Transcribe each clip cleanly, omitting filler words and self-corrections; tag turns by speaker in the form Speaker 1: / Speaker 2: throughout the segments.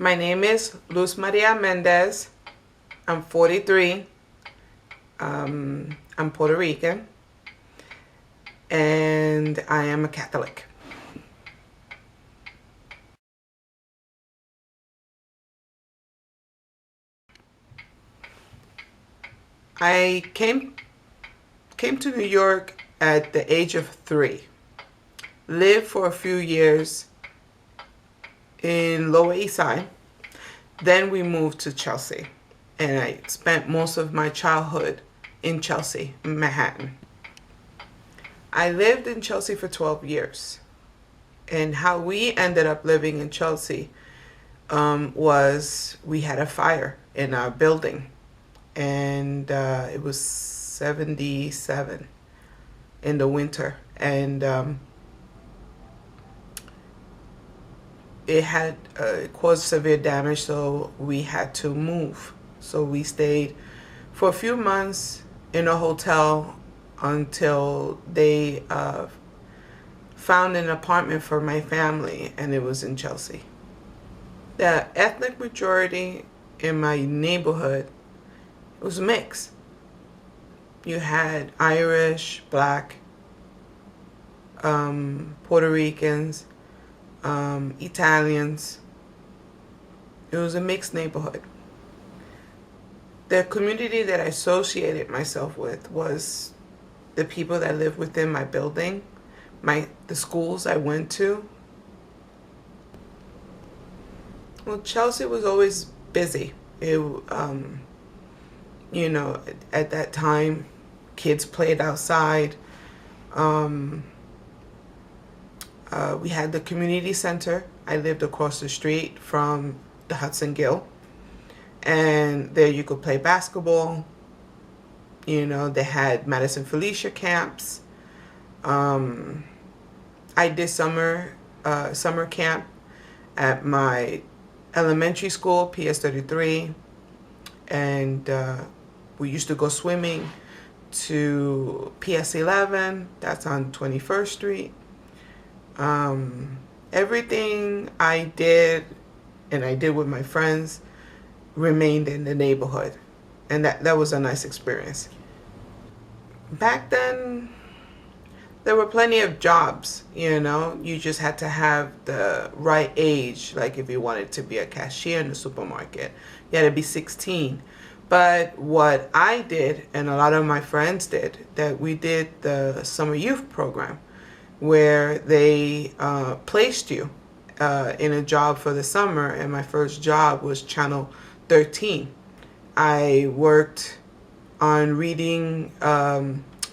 Speaker 1: My name is Luz Maria Mendez. I'm 43. I'm Puerto Rican, and I am a Catholic. I came to New York at the age of 3. Lived for a few years in Lower East Side. Then we moved to Chelsea, and I spent most of my childhood in Chelsea, Manhattan. I lived in Chelsea for 12 years. And how we ended up living in Chelsea was we had a fire in our building, and it was 77 in the winter, and it had caused severe damage, so we had to move. So we stayed for a few months in a hotel until they found an apartment for my family, and it was in Chelsea. The ethnic majority in my neighborhood was a mix. You had Irish, Black, Puerto Ricans, Italians. It was a mixed neighborhood. The community that I associated myself with was the people that lived within my building, the schools I went to. Well, Chelsea was always busy. At that time, kids played outside. We had the community center. I lived across the street from the Hudson Gill, and there you could play basketball. They had Madison Felicia camps. I did summer camp at my elementary school, PS 33, and we used to go swimming to PS 11. That's on 21st Street. Everything I did, and I did with my friends, remained in the neighborhood, and that was a nice experience. Back then, there were plenty of jobs. You just had to have the right age. Like if you wanted to be a cashier in the supermarket, you had to be 16. But what I did, and a lot of my friends did, that we did the summer youth program, where they placed you in a job for the summer. And my first job was Channel 13. I worked on reading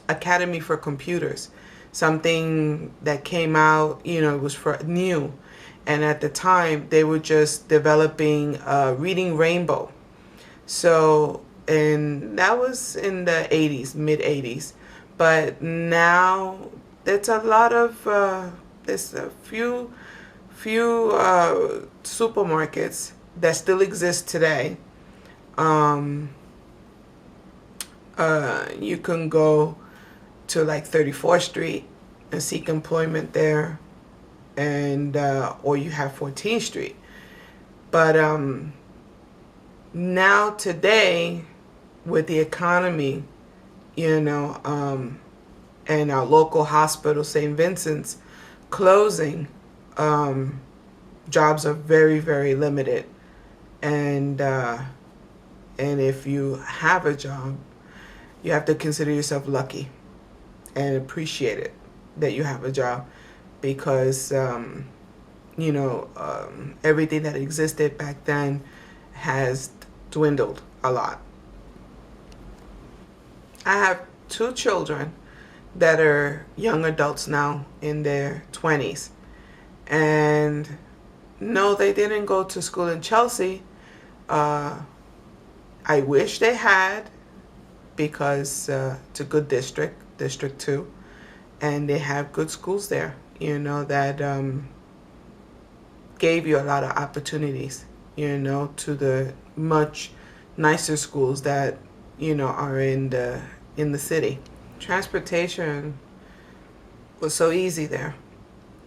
Speaker 1: Academy for Computers, something that came out, it was for new. And at the time, they were just developing Reading Rainbow. So, and that was in the 80s, mid 80s. But now there's a lot of, there's a few supermarkets that still exist today. You can go to like 34th Street and seek employment there, and or you have 14th Street. But now today, with the economy, and our local hospital, St. Vincent's, closing, jobs are very, very limited. And if you have a job, you have to consider yourself lucky and appreciate it that you have a job, because everything that existed back then has dwindled a lot. I have 2 children that are young adults now in their 20s. And no, they didn't go to school in Chelsea. I wish they had, because it's a good district, District 2, and they have good schools there, that gave you a lot of opportunities, to the much nicer schools that, are in the city. Transportation was so easy there.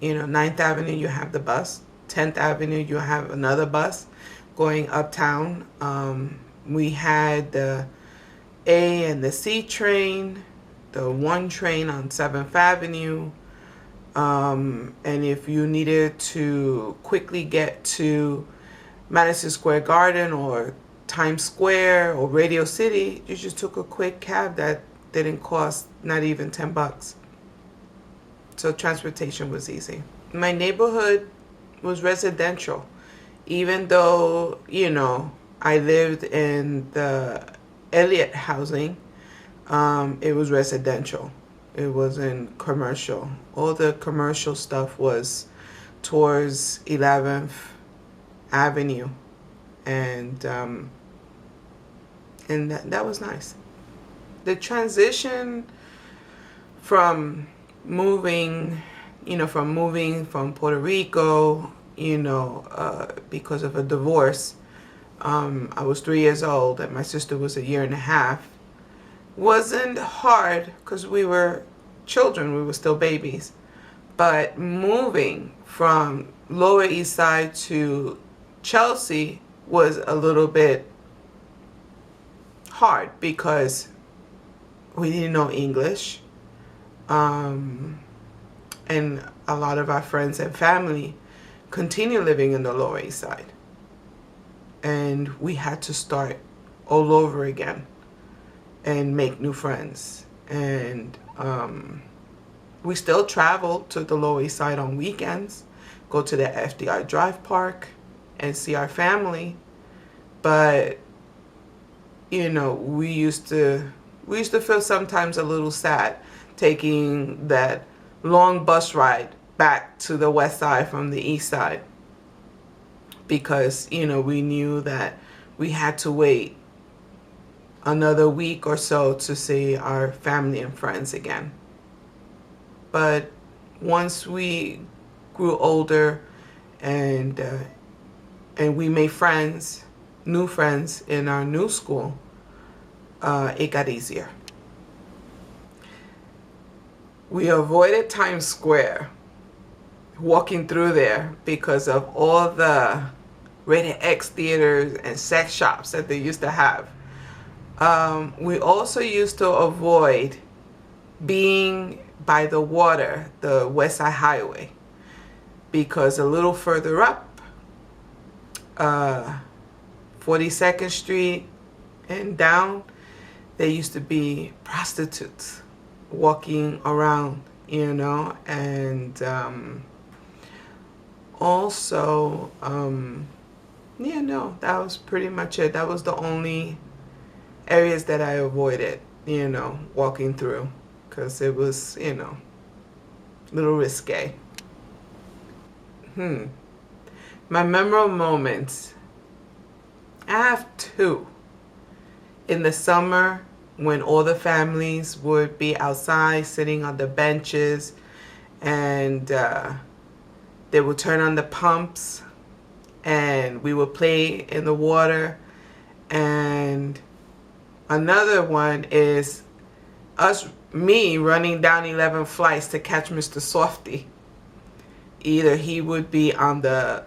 Speaker 1: 9th Avenue, you have the bus. 10th Avenue, you have another bus going uptown. We had the A and the C train, the 1 train on 7th Avenue. And if you needed to quickly get to Madison Square Garden or Times Square or Radio City, you just took a quick cab that didn't cost not even $10. So transportation was easy. My neighborhood was residential. Even though, I lived in the Elliott housing, it was residential. It wasn't commercial. All the commercial stuff was towards 11th Avenue. And that was nice. The transition from moving from Puerto Rico, because of a divorce. I was 3 years old and my sister was a year and a half. Wasn't hard because we were children, we were still babies. But moving from Lower East Side to Chelsea was a little bit hard because we didn't know English. And a lot of our friends and family continue living in the Lower East Side. And we had to start all over again and make new friends. And we still travel to the Lower East Side on weekends, go to the FDR Drive Park and see our family. But, we used to feel sometimes a little sad taking that long bus ride back to the west side from the east side, because we knew that we had to wait another week or so to see our family and friends again. But once we grew older and we made friends, new friends in our new school, it got easier. We avoided Times Square, walking through there, because of all the rated X theaters and sex shops that they used to have. We also used to avoid being by the water, the West Side Highway, because a little further up, 42nd Street and down, there used to be prostitutes walking around, and also, that was pretty much it. That was the only areas that I avoided, walking through, because it was, a little risque. My memorable moments, I have 2. In the summer, when all the families would be outside sitting on the benches, and they would turn on the pumps and we would play in the water. And another one is me running down 11 flights to catch Mr. Softy. Either he would be on the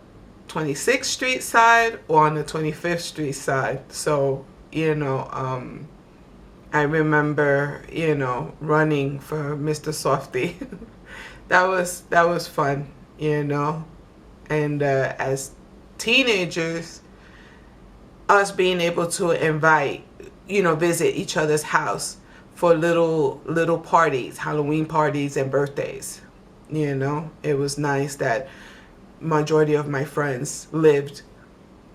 Speaker 1: 26th Street side or on the 25th Street side. So, I remember, running for Mr. Softy. that was fun, And as teenagers, us being able to invite, visit each other's house for little parties, Halloween parties and birthdays. It was nice that majority of my friends lived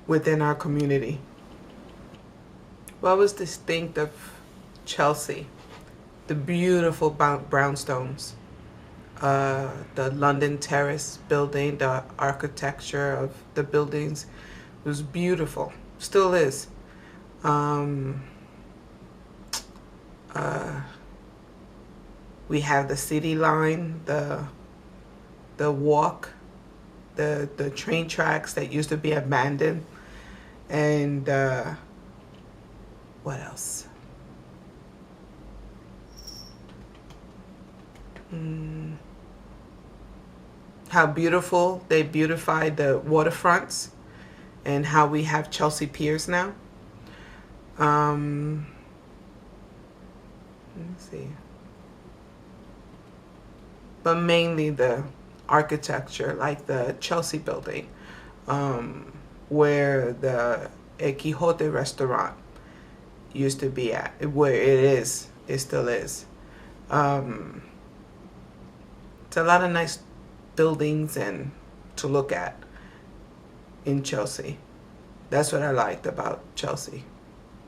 Speaker 1: within our community. What was distinct of Chelsea? The beautiful brownstones, the London Terrace building, the architecture of the buildings was beautiful, still is. We have the city line, the walk, the train tracks that used to be abandoned, and what else? how beautiful they beautified the waterfronts and how we have Chelsea Piers now. Let me see. But mainly the architecture, like the Chelsea building, where the El Quijote restaurant used to be at, where it still is. It's a lot of nice buildings and to look at in Chelsea. That's what I liked about Chelsea.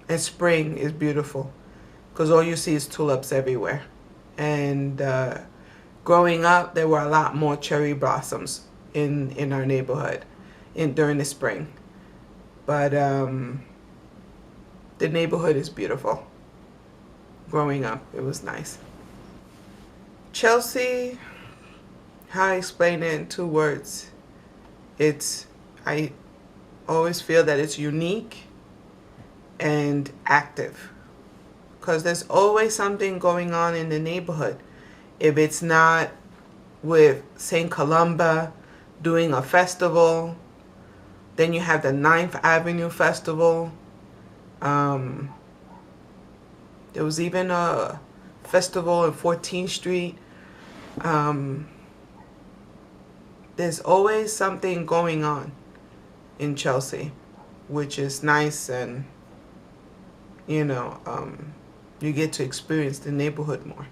Speaker 1: And spring is beautiful because all you see is tulips everywhere. And growing up, there were a lot more cherry blossoms in our neighborhood during the spring. But the neighborhood is beautiful. Growing up, it was nice. Chelsea, how I explain it in 2 words, I always feel that it's unique and active because there's always something going on in the neighborhood. If it's not with St. Columba doing a festival, then you have the 9th Avenue Festival. There was even a festival in 14th Street. There's always something going on in Chelsea, which is nice, and you get to experience the neighborhood more.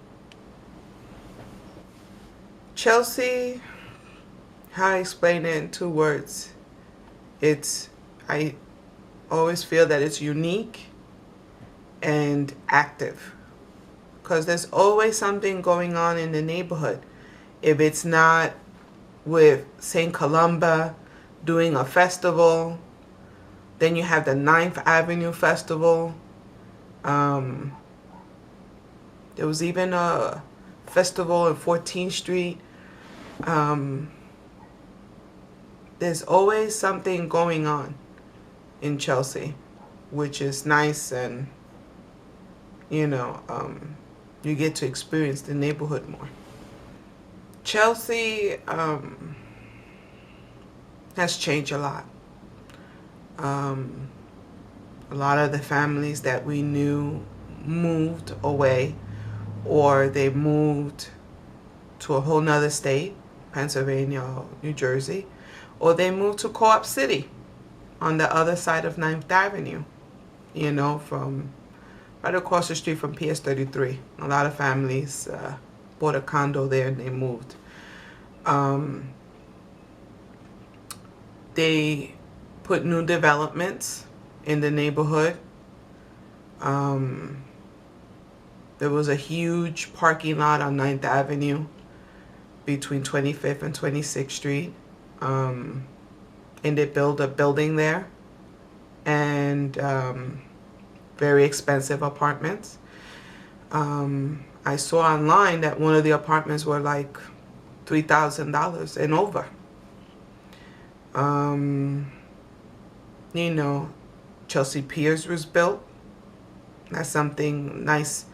Speaker 1: Chelsea, how I explain it in 2 words, I always feel that it's unique and active because there's always something going on in the neighborhood. If it's not with St. Columba doing a festival, then you have the 9th Avenue Festival. There was even a festival in 14th Street. There's always something going on in Chelsea, which is nice, and you get to experience the neighborhood more. Chelsea has changed a lot. A lot of the families that we knew moved away, or they moved to a whole nother state, Pennsylvania or New Jersey, or they moved to Co-op City on the other side of 9th Avenue, from right across the street from PS 33. A lot of families bought a condo there and they moved. They put new developments in the neighborhood. There was a huge parking lot on 9th Avenue between 25th and 26th Street. And they built a building there, and very expensive apartments. I saw online that one of the apartments were like $3,000 and over. Chelsea Piers was built. That's something nice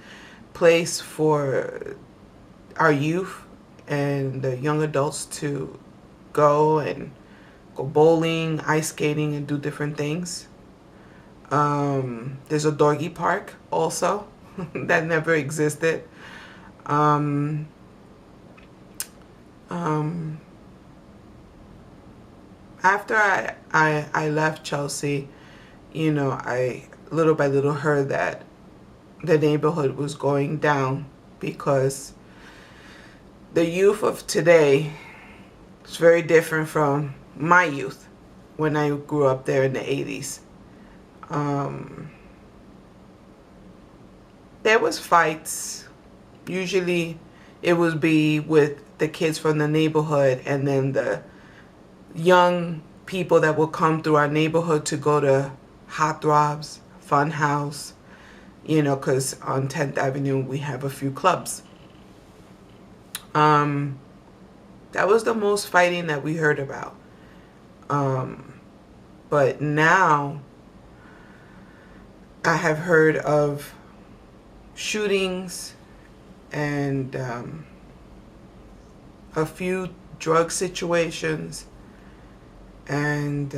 Speaker 1: place for our youth and the young adults to go bowling, ice skating, and do different things. There's a doggy park also that never existed. After I left Chelsea, I little by little heard that the neighborhood was going down because the youth of today is very different from my youth when I grew up there in the 80s. There was fights. Usually it would be with the kids from the neighborhood and then the young people that would come through our neighborhood to go to Hot Throbs, Fun House, because on 10th Avenue we have a few clubs. That was the most fighting that we heard about. But now I have heard of shootings and a few drug situations, and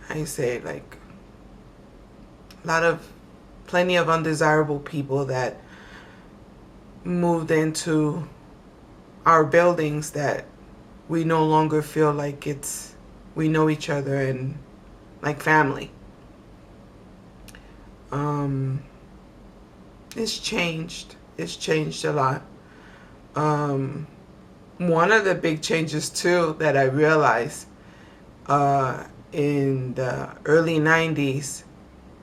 Speaker 1: I say, like, plenty of undesirable people that moved into our buildings that we no longer feel like we know each other and like family. It's changed. It's changed a lot. One of the big changes too that I realized in the early 90s,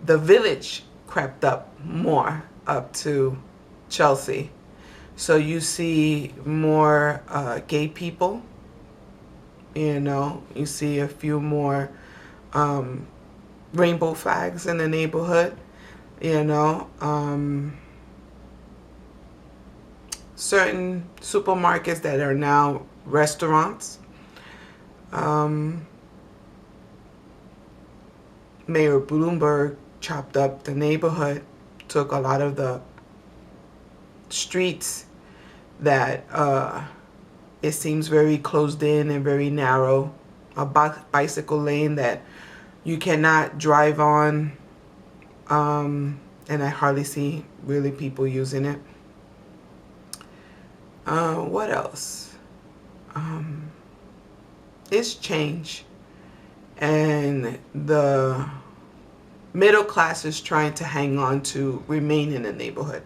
Speaker 1: the Village crept up more up to Chelsea. So you see more gay people, you see a few more rainbow flags in the neighborhood, certain supermarkets that are now restaurants. Mayor Bloomberg chopped up the neighborhood, took a lot of the streets that it seems very closed in and very narrow, a bicycle lane that you cannot drive on, and I hardly see really people using it. What else? It's change, and the middle class is trying to hang on to remain in the neighborhood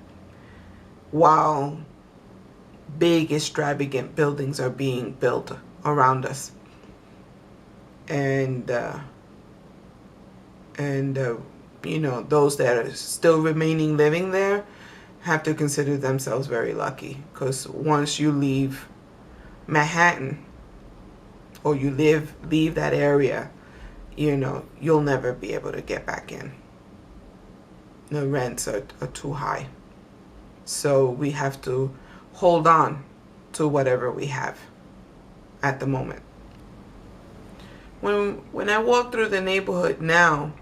Speaker 1: while big extravagant buildings are being built around us, and those that are still remaining living there have to consider themselves very lucky, because once you leave Manhattan or you leave that area, you'll never be able to get back in. The rents are too high. So we have to hold on to whatever we have at the moment. When I walk through the neighborhood now,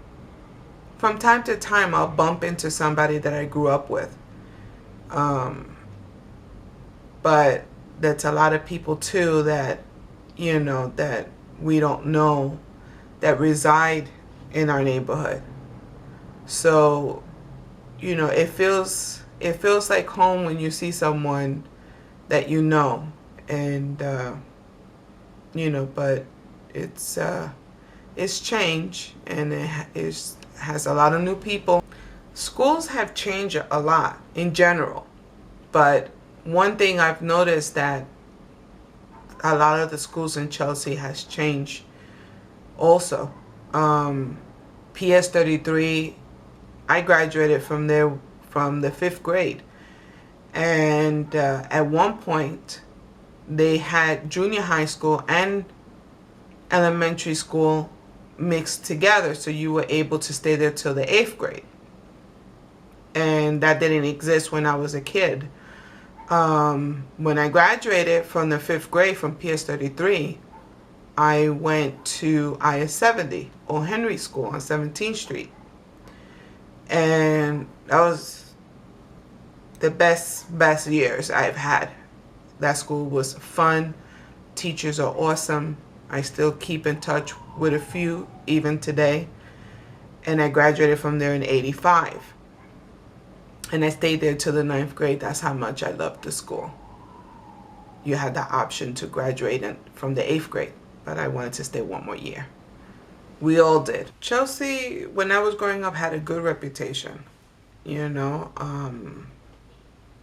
Speaker 1: from time to time I'll bump into somebody that I grew up with. But that's a lot of people too that, that we don't know, that reside in our neighborhood. So, it feels like home when you see someone that and but it's change, and it has a lot of new people. Schools have changed a lot in general, but one thing I've noticed that a lot of the schools in Chelsea has changed also. PS 33, I graduated from there from the 5th grade, and at one point they had junior high school and elementary school mixed together, so you were able to stay there till the 8th grade, and that didn't exist when I was a kid. When I graduated from the 5th grade from PS 33, I went to IS 70, Old Henry School on 17th Street. And that was the best years I've had. That school was fun. Teachers are awesome. I still keep in touch with a few even today. And I graduated from there in 85. And I stayed there till the 9th grade. That's how much I loved the school. You had the option to graduate from the 8th grade, but I wanted to stay one more year. We all did. Chelsea, when I was growing up, had a good reputation.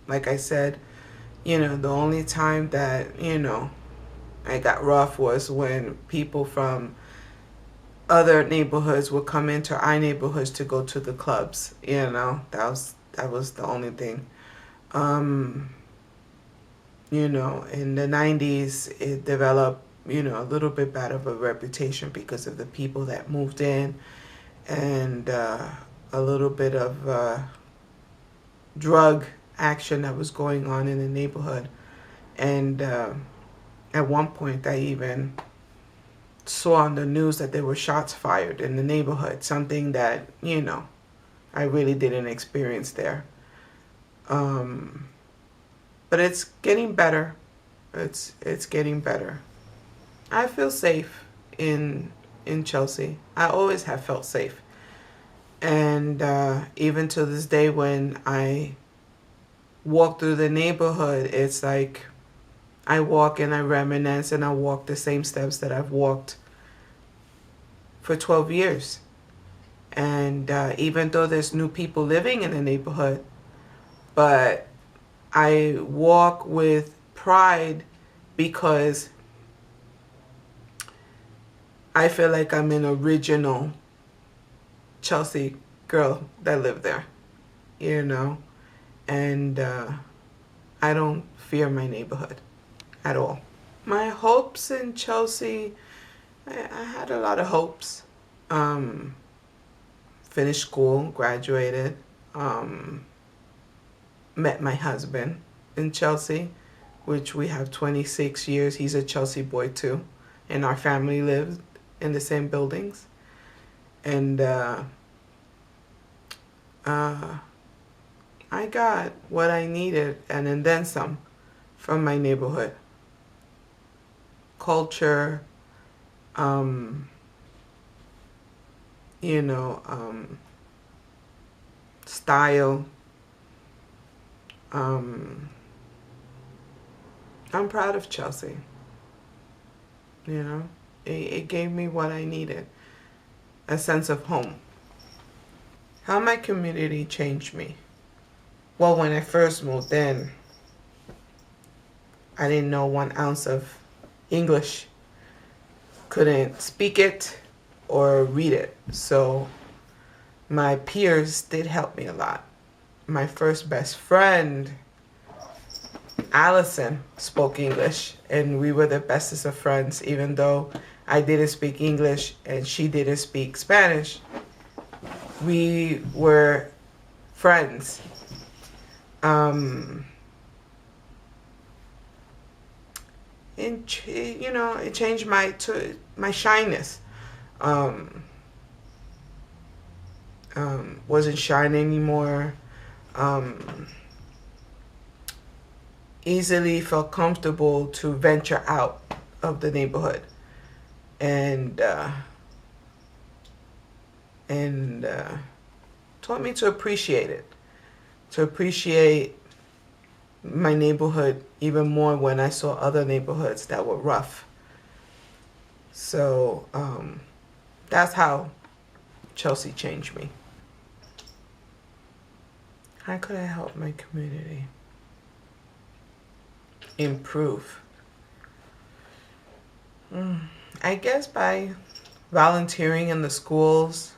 Speaker 1: Like I said, the only time that, I got rough was when people from other neighborhoods would come into our neighborhoods to go to the clubs. That was the only thing. In the 90s, it developed, a little bit bad of a reputation because of the people that moved in, and a little bit of drug action that was going on in the neighborhood. And at one point, I even saw on the news that there were shots fired in the neighborhood, something that, I really didn't experience there. But it's getting better. It's getting better. I feel safe in Chelsea. I always have felt safe. And even to this day, when I walk through the neighborhood, it's like I walk and I reminisce and I walk the same steps that I've walked for 12 years. And even though there's new people living in the neighborhood, but I walk with pride because I feel like I'm an original Chelsea girl that lived there, you know, and I don't fear my neighborhood at all. My hopes in Chelsea, I had a lot of hopes. Finished school, graduated, met my husband in Chelsea, which we have 26 years. He's a Chelsea boy too, and our family lived in the same buildings. And I got what I needed and then some from my neighborhood. Culture, style. I'm proud of Chelsea. You know, it gave me what I needed, a sense of home. How my community changed me. Well, when I first moved in, I didn't know 1 ounce of English. Couldn't speak it or read it. So my peers did help me a lot. My first best friend, Allison, spoke English, and we were the bestest of friends, even though I didn't speak English and she didn't speak Spanish. We were friends. It changed my shyness. Wasn't shy anymore. Easily felt comfortable to venture out of the neighborhood, and taught me to appreciate it, to appreciate my neighborhood even more when I saw other neighborhoods that were rough. So that's how Chelsea changed me. How could I help my community improve? I guess by volunteering in the schools.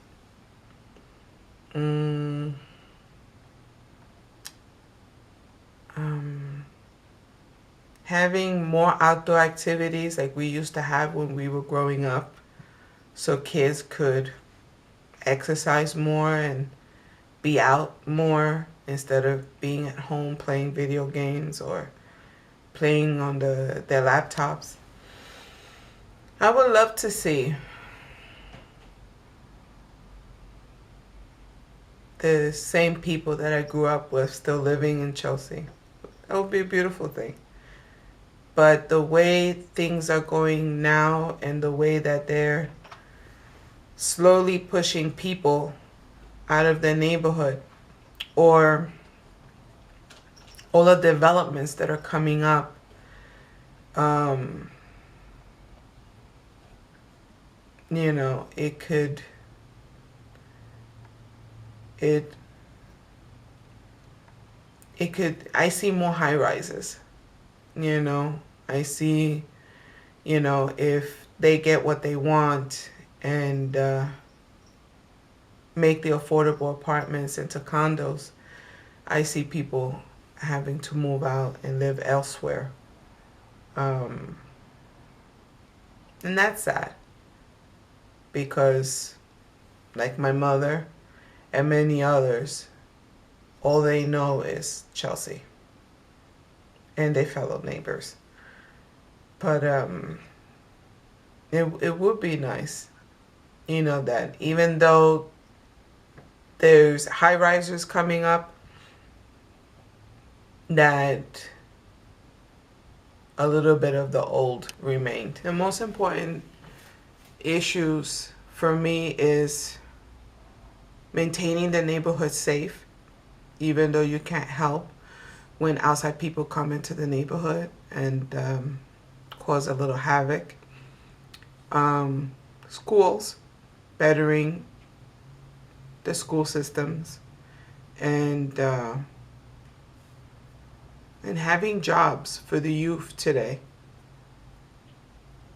Speaker 1: Having more outdoor activities like we used to have when we were growing up, so kids could exercise more and be out more instead of being at home playing video games or playing on their laptops. I would love to see the same people that I grew up with still living in Chelsea. That would be a beautiful thing. But the way things are going now and the way that they're slowly pushing people out of their neighborhood, or all the developments that are coming up, I see more high rises. I see, if they get what they want and make the affordable apartments into condos, I see people having to move out and live elsewhere. And that's sad because, like my mother and many others, all they know is Chelsea and their fellow neighbors. But it would be nice, that even though There's high risers coming up that a little bit of the old remained. The most important issues for me is maintaining the neighborhood safe, even though you can't help when outside people come into the neighborhood and cause a little havoc. Schools, bettering the school systems, and having jobs for the youth today,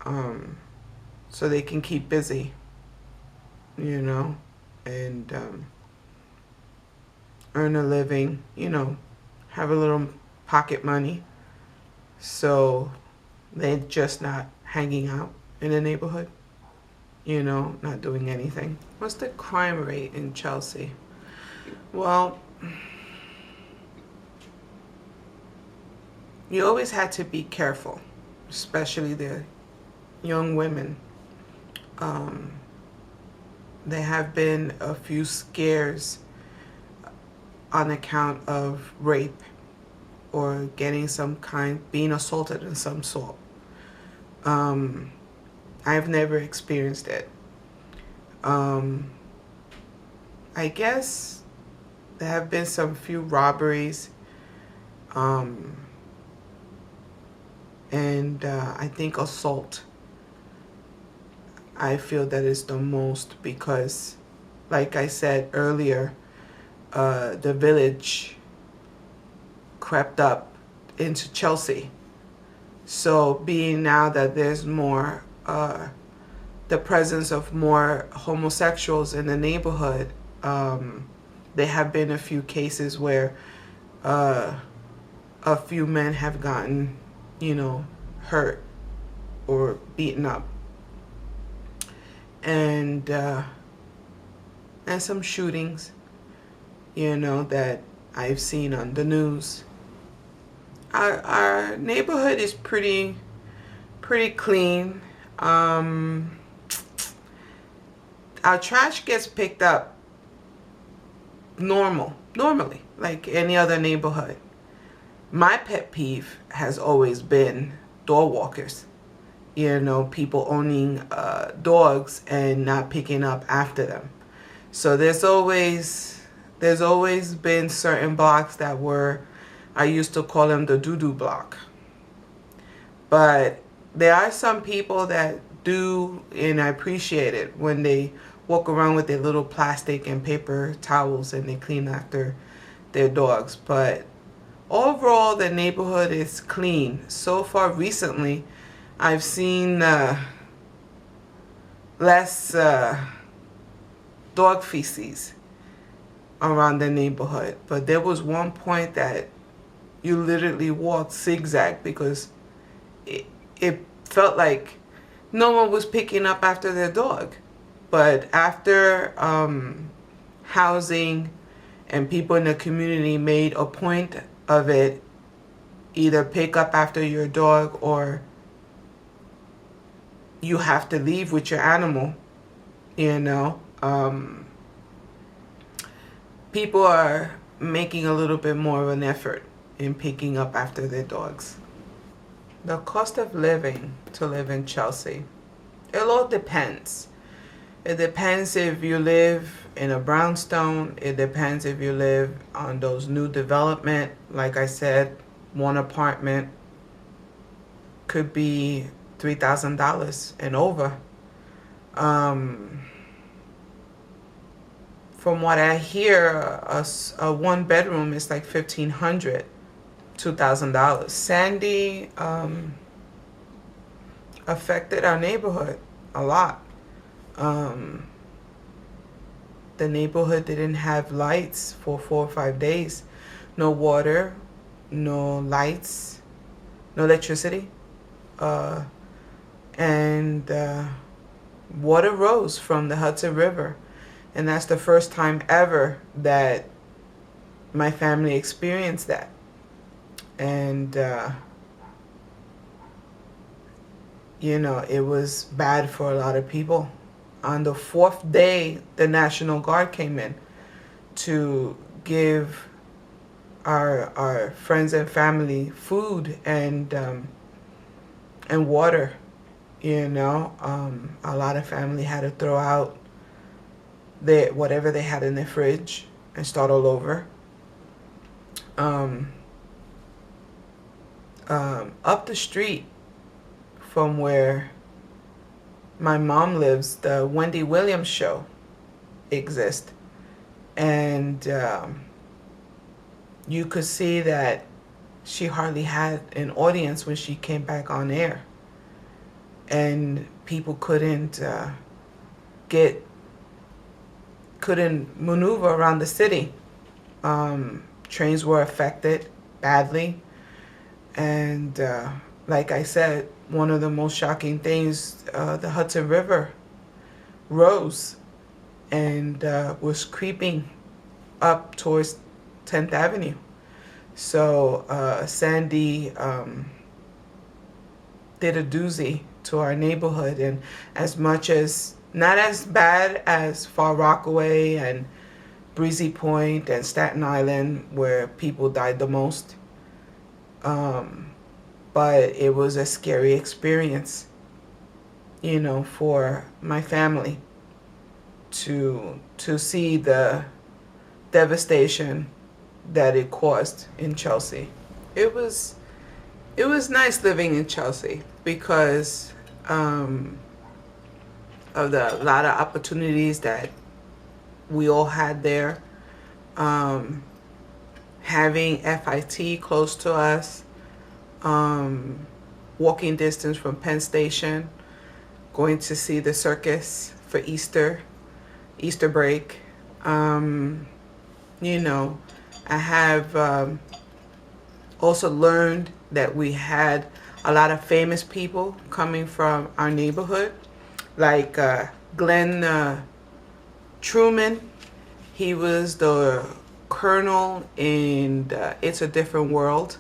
Speaker 1: so they can keep busy, you know, and earn a living, you know, have a little pocket money, so they're just not hanging out in the neighborhood, you know, not doing anything. What's the crime rate in Chelsea? Well, you always had to be careful, especially the young women. There have been a few scares on account of rape or getting being assaulted in some sort. I've never experienced it. I guess there have been some few robberies, and I think assault. I feel that is the most because, like I said earlier, the village crept up into Chelsea. So being now that there's more, the presence of more homosexuals in the neighborhood, there have been a few cases where a few men have gotten, you know, hurt or beaten up. And some shootings, you know, that I've seen on the news. Our neighborhood is pretty clean. Our trash gets picked up normally, like any other neighborhood. My pet peeve has always been dog walkers. You know, people owning dogs and not picking up after them. So there's always been certain blocks that I used to call them the doo-doo block. But there are some people that do, and I appreciate it when they walk around with their little plastic and paper towels and they clean after their dogs. But overall, the neighborhood is clean. So far recently, I've seen less dog feces around the neighborhood. But there was one point that you literally walked zigzag because it felt like no one was picking up after their dog. But after housing and people in the community made a point of it, either pick up after your dog or you have to leave with your animal, you know. People are making a little bit more of an effort in picking up after their dogs. The cost of living to live in Chelsea, it all depends. It depends if you live in a brownstone. It depends if you live on those new development. Like I said, one apartment could be $3,000 and over. From what I hear, a one bedroom is like $1,500, $2,000. Sandy affected our neighborhood a lot. The neighborhood didn't have lights for 4 or 5 days. No water, no lights, no electricity. And water rose from the Hudson River. And that's the first time ever that my family experienced that. And, you know, it was bad for a lot of people. On the 4th day, the National Guard came in to give our friends and family food and water. You know, a lot of family had to throw out whatever they had in their fridge and start all over. Up the street from where my mom lives, the Wendy Williams show exists. And you could see that she hardly had an audience when she came back on air. And people couldn't maneuver around the city. Trains were affected badly. And like I said, one of the most shocking things, the Hudson River rose and was creeping up towards 10th Avenue. So Sandy did a doozy to our neighborhood, and as much as, not as bad as Far Rockaway and Breezy Point and Staten Island, where people died the most, but it was a scary experience, you know, for my family to see the devastation that it caused in Chelsea. It was nice living in Chelsea because of the lot of opportunities that we all had there. Having FIT close to us, walking distance from Penn Station, going to see the circus for Easter break. You know, I have also learned that we had a lot of famous people coming from our neighborhood, like Glenn Truman. He was the colonel in It's a Different World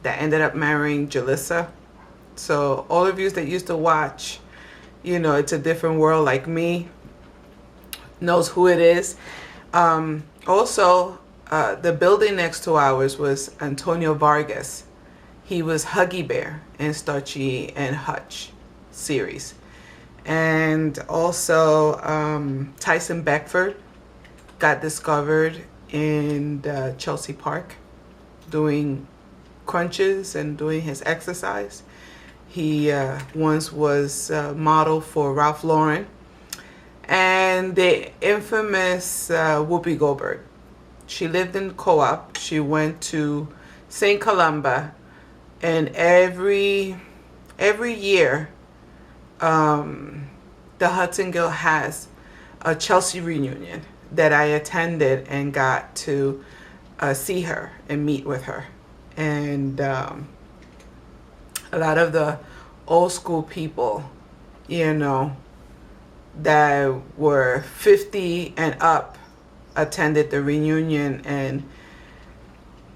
Speaker 1: that ended up marrying Jalissa. So all of you that used to watch, you know, It's a Different World like me, knows who it is. Also, the building next to ours was Antonio Vargas. He was Huggy Bear in Starchy and Hutch series. And also Tyson Beckford got discovered in Chelsea Park doing crunches and doing his exercise. He once was model for Ralph Lauren. And the infamous Whoopi Goldberg. She lived in Co-op. She went to St. Columba, and every year the Hudson Guild has a Chelsea reunion that I attended and got to see her and meet with her. And a lot of the old school people, you know, that were 50 and up attended the reunion, and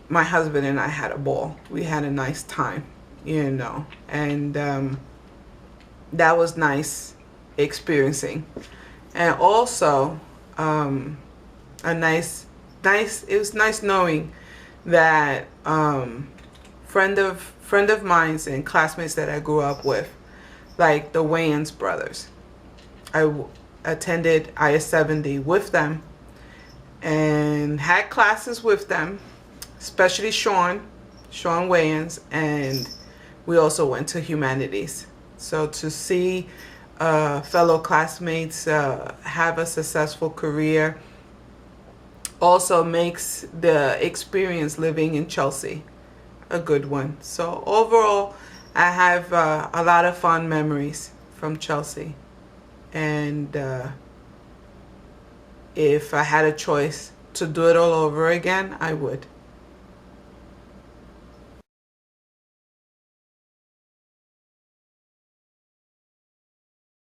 Speaker 1: my husband and I had a ball. We had a nice time, you know, and that was nice experiencing. And also it was nice knowing that friend of mine and classmates that I grew up with, like the Wayans brothers, I attended IS-70 with them and had classes with them, especially Sean Wayans, and we also went to humanities. So to see fellow classmates have a successful career also makes the experience living in Chelsea a good one. So overall, I have a lot of fond memories from Chelsea. And if I had a choice to do it all over again, I would.